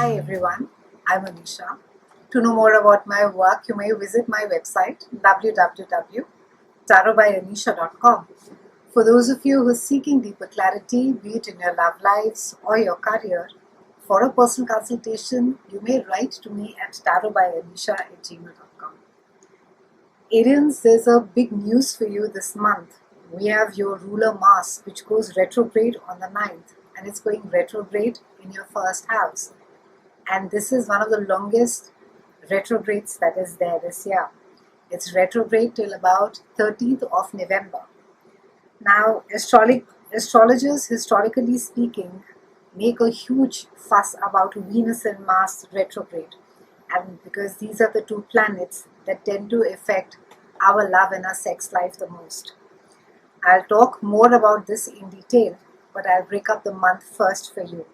Hi everyone, I'm Anisha. To know more about my work, you may visit my website www.tarotbyanisha.com. For those of you who are seeking deeper clarity, be it in your love lives or your career, for a personal consultation, you may write to me at tarotbyanisha@gmail.com. Arians, there's a big news for you this month. We have your ruler Mars, which goes retrograde on the 9th, and it's going retrograde in your first house. And this is one of the longest retrogrades that is there this year. It's retrograde till about 13th of November. Now, astrologers, historically speaking, make a huge fuss about Venus and Mars retrograde, and because these are the two planets that tend to affect our love and our sex life the most. I'll talk more about this in detail, but I'll break up the month first for you.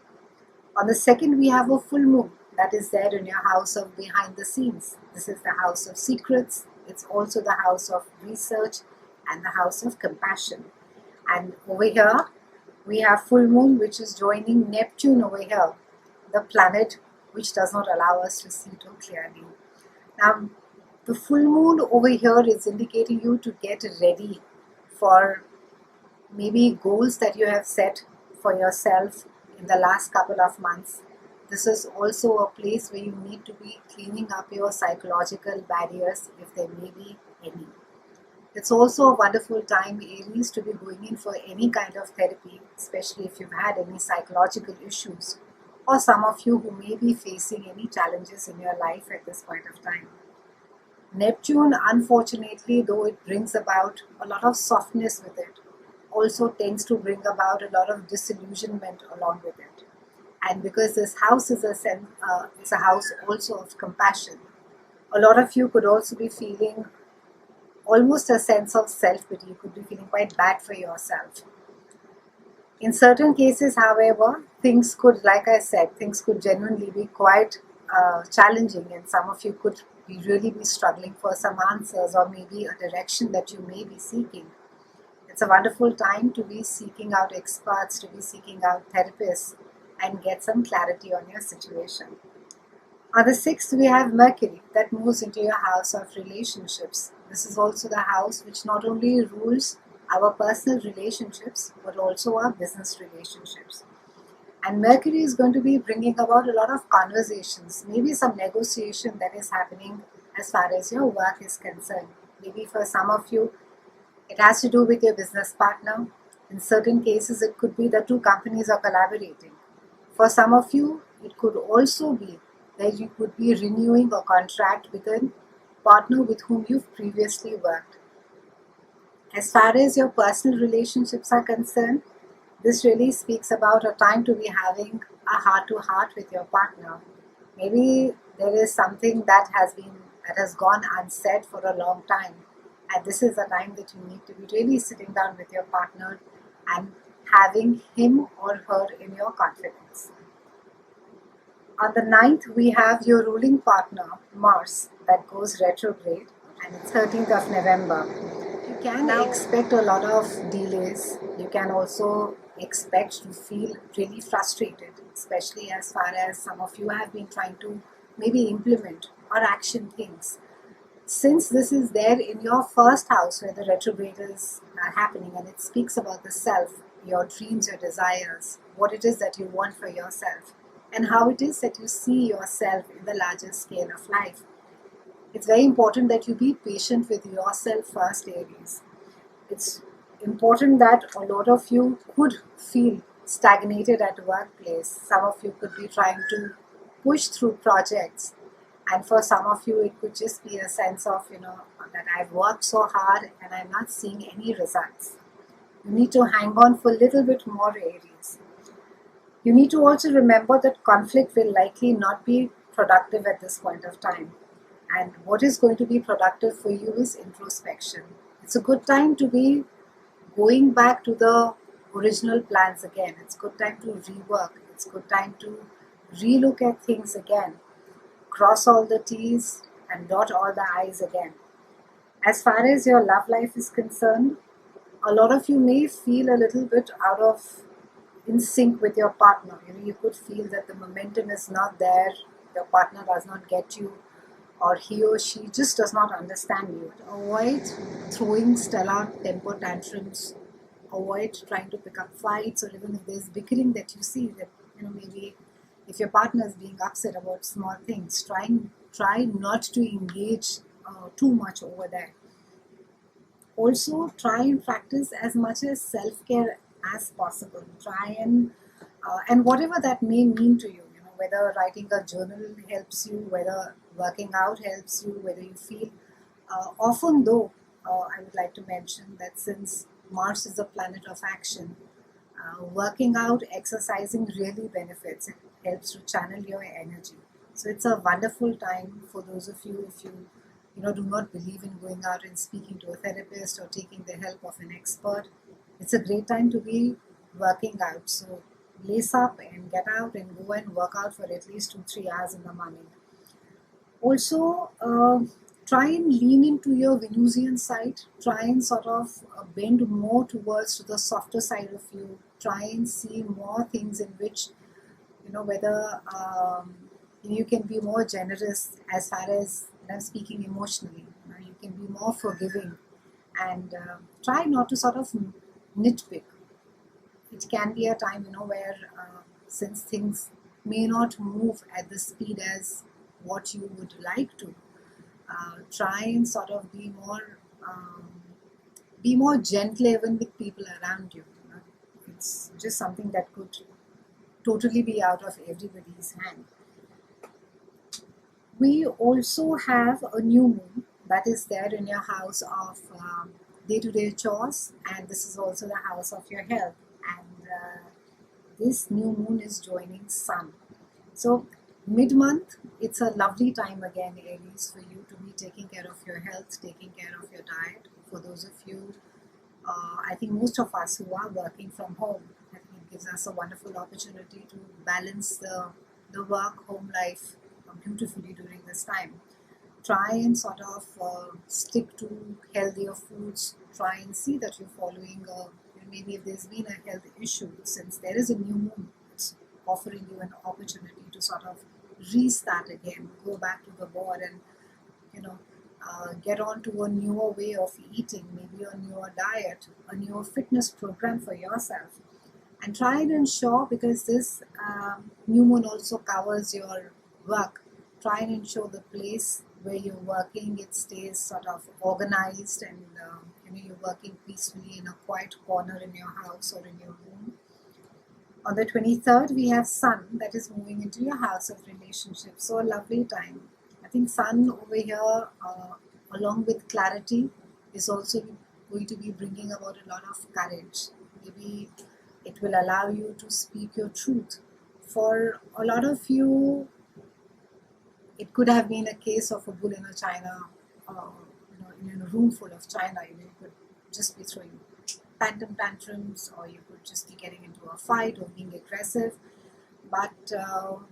On the 2nd, we have a full moon that is there in your house of behind the scenes. This is the house of secrets. It's also the house of research and the house of compassion. And over here, we have full moon, which is joining Neptune over here, the planet which does not allow us to see too clearly. Now, the full moon over here is indicating you to get ready for maybe goals that you have set for yourself in the last couple of months. This is also a place where you need to be cleaning up your psychological barriers if there may be any. It's also a wonderful time, Aries, to be going in for any kind of therapy, especially if you've had any psychological issues, or some of you who may be facing any challenges in your life at this point of time. Neptune, unfortunately, though it brings about a lot of softness with it, also tends to bring about a lot of disillusionment along with it. And because this house is a house also of compassion, a lot of you could also be feeling almost a sense of self-pity. You could be feeling quite bad for yourself. In certain cases, however, things could, like I said, things could genuinely be quite challenging, and some of you could really be struggling for some answers or maybe a direction that you may be seeking. It's a wonderful time to be seeking out experts, to be seeking out therapists, and get some clarity on your situation. On the 6th, we have Mercury that moves into your house of relationships. This is also the house which not only rules our personal relationships, but also our business relationships. And Mercury is going to be bringing about a lot of conversations, maybe some negotiation that is happening as far as your work is concerned. Maybe for some of you, it has to do with your business partner. In certain cases, it could be that two companies are collaborating. For some of you, it could also be that you could be renewing a contract with a partner with whom you've previously worked. As far as your personal relationships are concerned, this really speaks about a time to be having a heart-to-heart with your partner. Maybe there is something that has gone unsaid for a long time, and this is the time that you need to be really sitting down with your partner and having him or her in your confidence. On the 9th, we have your ruling partner, Mars, that goes retrograde, and it's 13th of November. You can expect a lot of delays. You can also expect to feel really frustrated, especially as far as some of you have been trying to maybe implement or action things. Since this is there in your first house where the retrograde is happening, and it speaks about the self, your dreams, your desires, what it is that you want for yourself, and how it is that you see yourself in the larger scale of life. It's very important that you be patient with yourself first, Aries. It's important that a lot of you could feel stagnated at workplace. Some of you could be trying to push through projects, and for some of you it could just be a sense of, that I've worked so hard and I'm not seeing any results. You need to hang on for a little bit more, Aries. You need to also remember that conflict will likely not be productive at this point of time. And what is going to be productive for you is introspection. It's a good time to be going back to the original plans again. It's a good time to rework. It's a good time to relook at things again. Cross all the T's and dot all the I's again. As far as your love life is concerned, a lot of you may feel a little bit out of in sync with your partner. You could feel that the momentum is not there, your partner does not get you, or he or she just does not understand you. Avoid throwing stellar temper tantrums. Avoid trying to pick up fights, or even if there's bickering that you see that, maybe if your partner is being upset about small things, try not to engage too much over there. Also, try and practice as much as self-care as possible. Try and whatever that may mean to you, whether writing a journal helps you, whether working out helps you, whether you feel, often though, I would like to mention that since Mars is a planet of action, working out, exercising really benefits. It helps to channel your energy. So it's a wonderful time for those of you, if you do not believe in going out and speaking to a therapist or taking the help of an expert. It's a great time to be working out. So lace up and get out and go and work out for at least 2-3 hours in the morning. Also, try and lean into your Venusian side. Try and sort of bend more towards the softer side of you. Try and see more things in which, whether you can be more generous as far as speaking emotionally. You can be more forgiving, and try not to sort of nitpick. It can be a time, where since things may not move at the speed as what you would like to, try and sort of be more gentle even with people around you. It's just something that could totally be out of everybody's hand. We also have a new moon that is there in your house of day-to-day chores, and this is also the house of your health. And this new moon is joining Sun. So mid-month, it's a lovely time again, Aries, for you to be taking care of your health, taking care of your diet. For those of you, I think most of us who are working from home, I think it gives us a wonderful opportunity to balance the work-home life beautifully during this time. Try and sort of stick to healthier foods. Try and see that you're following, maybe if there's been a health issue, since there is a new moon, it's offering you an opportunity to sort of restart again, go back to the board and, get on to a newer way of eating, maybe a newer diet, a newer fitness program for yourself. And try and ensure, because this new moon also covers your work, try and ensure the place where you're working, it stays sort of organized, and you're working peacefully in a quiet corner in your house or in your room. On the 23rd, we have Sun that is moving into your house of relationships. So a lovely time. I think Sun over here, along with clarity, is also going to be bringing about a lot of courage. Maybe it will allow you to speak your truth. For a lot of you, it could have been a case of a bull in a china, in a room full of china. You could just be throwing tantrums, or you could just be getting into a fight or being aggressive. But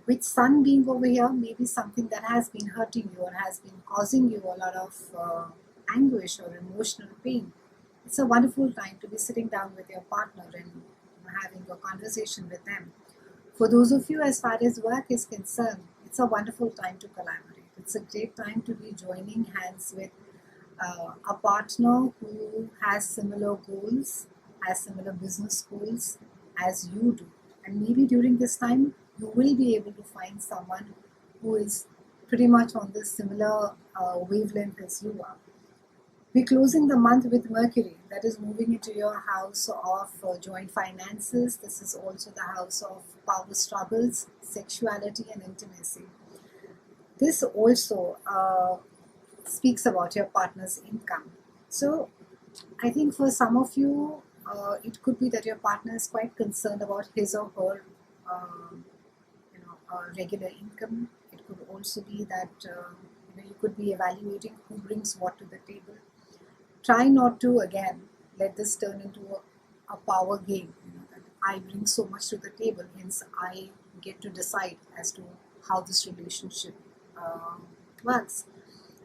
with Sun being over here, maybe something that has been hurting you or has been causing you a lot of anguish or emotional pain. It's a wonderful time to be sitting down with your partner and having a conversation with them. For those of you, as far as work is concerned, it's a wonderful time to collaborate. It's a great time to be joining hands with a partner who has similar goals, has similar business goals as you do. And maybe during this time, you will be able to find someone who is pretty much on this similar wavelength as you are. We're closing the month with Mercury that is moving into your house of joint finances. This is also the house of power struggles, sexuality, and intimacy. This also speaks about your partner's income. So I think for some of you, it could be that your partner is quite concerned about his or her regular income. It could also be that you could be evaluating who brings what to the table. Try not to, again, let this turn into a power game. That I bring so much to the table, hence I get to decide as to how this relationship works.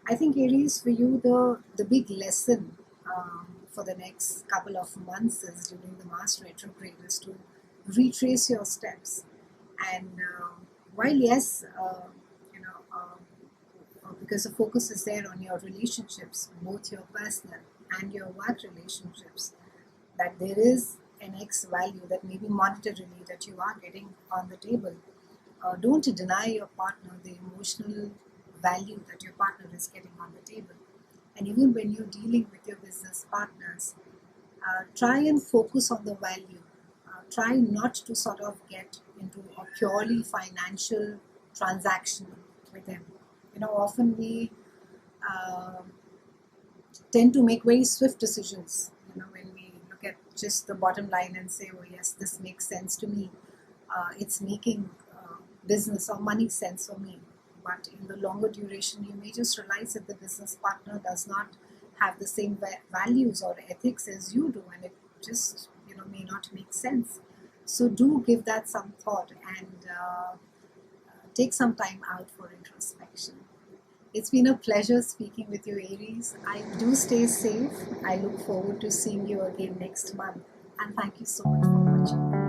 I think, Aries, for you, the big lesson for the next couple of months is during the Mars retrograde is to retrace your steps. And while yes, you know, because the focus is there on your relationships, both your personal and your work relationships, that there is an X value that maybe monetarily that you are getting on the table. Don't deny your partner the emotional value that your partner is getting on the table. And even when you're dealing with your business partners, try and focus on the value. Try not to sort of get into a purely financial transaction with them. Often we uh, tend to make very swift decisions. When we look at just the bottom line and say, "Oh yes, this makes sense to me. It's making business or money sense for me." But in the longer duration, you may just realize that the business partner does not have the same values or ethics as you do, and it just may not make sense. So do give that some thought and take some time out for introspection. It's been a pleasure speaking with you, Aries. I do stay safe. I look forward to seeing you again next month. And thank you so much for watching.